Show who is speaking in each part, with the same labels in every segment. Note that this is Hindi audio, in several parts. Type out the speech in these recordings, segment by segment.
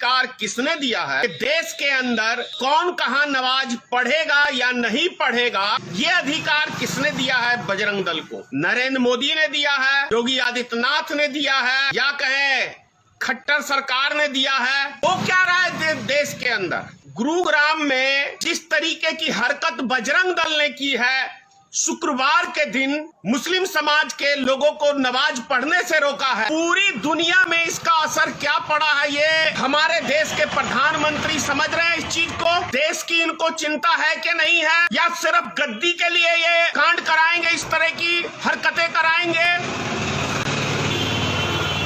Speaker 1: अधिकार किसने दिया है कि देश के अंदर कौन कहां नमाज पढ़ेगा या नहीं पढ़ेगा, ये अधिकार किसने दिया है? बजरंग दल को। नरेंद्र मोदी ने दिया है, योगी आदित्यनाथ ने दिया है, या कहें खट्टर सरकार ने दिया है। वो क्या रहा है देश के अंदर? गुरुग्राम में जिस तरीके की हरकत बजरंग दल ने की है, शुक्रवार के दिन मुस्लिम समाज के लोगों को नमाज पढ़ने से रोका है, पूरी दुनिया में इसका असर क्या पड़ा है ये हमारे देश के प्रधानमंत्री समझ रहे हैं इस चीज को? देश की इनको चिंता है कि नहीं है, या सिर्फ गद्दी के लिए ये कांड कराएंगे, इस तरह की हरकतें कराएंगे?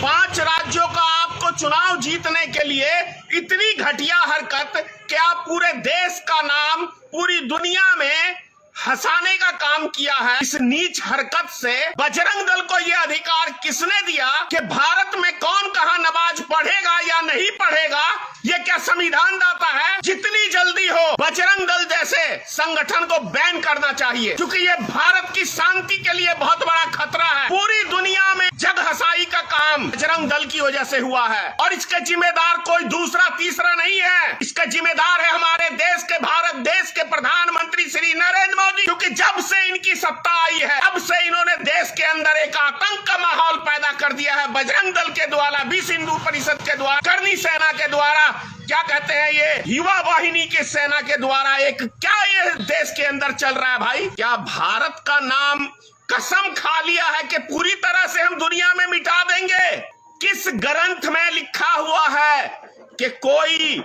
Speaker 1: 5 राज्यों का आपको चुनाव जीतने के लिए इतनी घटिया हरकत कि आप पूरे देश का नाम पूरी दुनिया में हंसाने का काम किया है। इस नीच हरकत से बजरंग दल को यह अधिकार किसने दिया कि भारत में कौन कहां नमाज पढ़ेगा या नहीं पढ़ेगा? ये क्या संविधान दाता है? जितनी जल्दी हो बजरंग दल जैसे संगठन को बैन करना चाहिए, क्योंकि ये भारत की शांति के लिए बहुत बड़ा खतरा है। पूरी दुनिया में जग हंसाई का काम बजरंग दल की वजह से हुआ है, और इसके जिम्मेदार कोई दूसरा तीसरा नहीं है। इसका जिम्मेदार है हमारे देश के, भारत देश के प्रधानमंत्री श्री नरेंद्र मोदी, क्योंकि जब से इनकी सत्ता आई है तब से इन्होंने देश के अंदर एक आतंक का माहौल पैदा कर दिया है। बजरंग दल के द्वारा, विश्व हिंदू परिषद के द्वारा, करनी सेना के द्वारा, क्या कहते हैं ये युवा वाहिनी के सेना के द्वारा, एक क्या ये देश के अंदर चल रहा है भाई? क्या भारत का नाम कसम खा लिया है कि पूरी तरह से हम दुनिया में मिटा देंगे? किस ग्रंथ में लिखा हुआ है कि कोई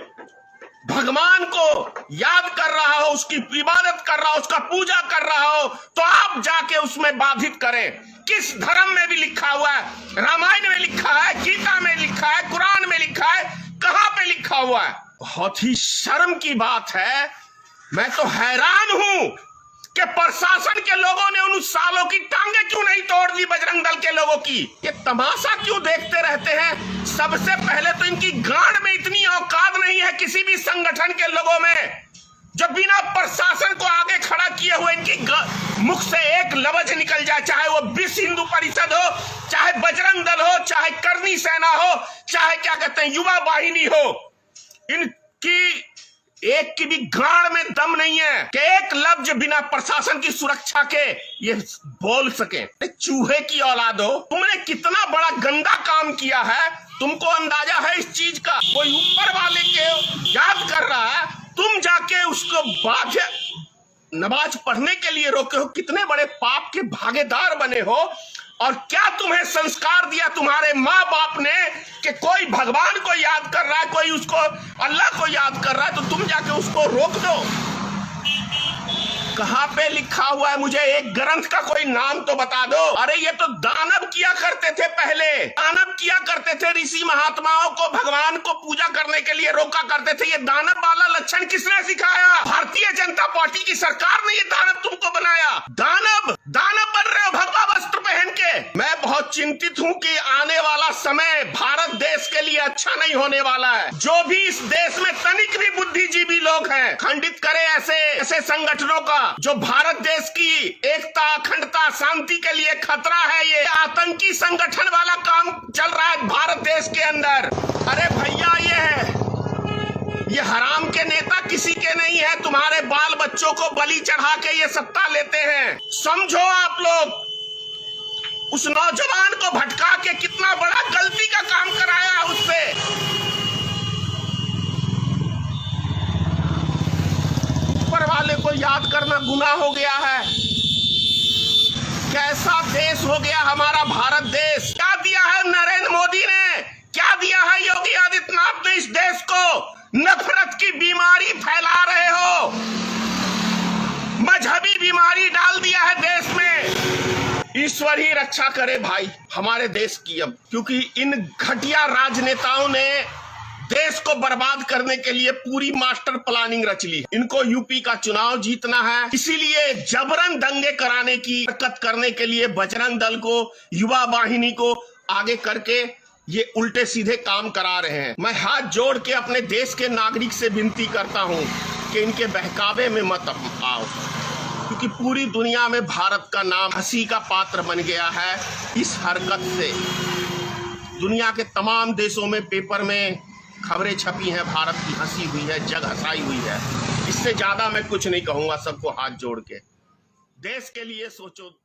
Speaker 1: भगवान को याद कर रहा हो, उसकी इबादत कर रहा हो, उसका पूजा कर रहा हो, तो आप जाके उसमें बाधित करें? किस धर्म में भी लिखा हुआ है? रामायण में लिखा है, गीता में लिखा है, कुरान में लिखा है, कहां पे लिखा हुआ है? बहुत ही शर्म की बात है। मैं तो हैरान हूं कि प्रशासन के लोगों ने उन सालों की टांगे क्यों नहीं तोड़ दी बजरंग दल के लोगों की? ये तमाशा क्यों देखते रहते हैं? सबसे पहले तो इनकी गांड में इतनी औकात नहीं है किसी भी संगठन के लोगों में, जो बिना प्रशासन को आगे खड़ा किए हुए इनकी मुख से एक लफ्ज निकल जाए, चाहे वो विश्व हिंदू परिषद हो, चाहे बजरंग दल हो, चाहे करनी सेना हो, चाहे क्या कहते हैं युवा वाहिनी हो, इनकी एक की भी गांड में दम नहीं है कि एक लफ्ज बिना प्रशासन की सुरक्षा के ये बोल सके। चूहे की औलाद हो, तुमने कितना बड़ा गंदा काम किया है, तुमको अंदाजा है इस चीज का? कोई ऊपर वाले के याद कर रहा है, तुम जाके उसको बाध्य नमाज पढ़ने के लिए रोके हो। कितने बड़े पाप के भागीदार बने हो, और क्या तुम्हें संस्कार दिया तुम्हारे माँ बाप ने कि कोई भगवान को याद कर रहा है, कोई उसको अल्लाह को याद कर रहा है, तो तुम जाके उसको रोक दो? कहां पे लिखा हुआ है? मुझे एक ग्रंथ का कोई नाम तो बता दो। अरे ये तो दानव किया करते थे, पहले दानव किया करते थे, ऋषि महात्माओं को भगवान को पूजा करने के लिए रोका करते थे। ये दानव वाला लक्षण किसने सिखाया? भारतीय जनता पार्टी की सरकार ने ये दानव तुमको बनाया। दानव बन रहे हो भगवा वस्त्र पहन के। मैं बहुत चिंतित हूं कि आने वाला समय भारत देश के लिए अच्छा नहीं होने वाला है। जो भी इस देश में तनिक भी बुद्धिजीवी लोग हैं, खंडित करे ऐसे संगठनों का जो भारत देश की एकता, अखंडता, शांति के लिए खतरा है। ये आतंकी संगठन वाला काम चल रहा है भारत देश के अंदर। अरे भैया, ये हराम के नेता किसी के नहीं है, तुम्हारे बाल बच्चों को बलि चढ़ा के ये सत्ता लेते हैं। समझो आप लोग, उस नौजवान को भटका के कितना बड़ा गलती का काम कराया है उससे। ऊपर वाले को याद करना गुनाह हो गया है। कैसा देश हो गया हमारा भारत देश? क्या दिया है नरेंद्र मोदी ने, क्या दिया है योगी आदित्यनाथ ने इस देश को? नफरत की बीमारी फैला रहे हो, मजहबी बीमारी डाल दिया है देश में। ईश्वर ही रक्षा करे भाई हमारे देश की अब, क्योंकि इन घटिया राजनेताओं ने देश को बर्बाद करने के लिए पूरी मास्टर प्लानिंग रच ली। इनको यूपी का चुनाव जीतना है, इसीलिए जबरन दंगे कराने की हरकत करने के लिए बजरंग दल को, युवा वाहिनी को आगे करके ये उल्टे सीधे काम करा रहे हैं। मैं हाथ जोड़ के अपने देश के नागरिक से विनती करता हूं कि इनके बहकावे में मत आओ, क्योंकि पूरी दुनिया में भारत का नाम हंसी का पात्र बन गया है इस हरकत से। दुनिया के तमाम देशों में पेपर में खबरें छपी हैं, भारत की हंसी हुई है, जग हंसाई हुई है। इससे ज्यादा मैं कुछ नहीं कहूंगा। सबको हाथ जोड़ के देश के लिए सोचो।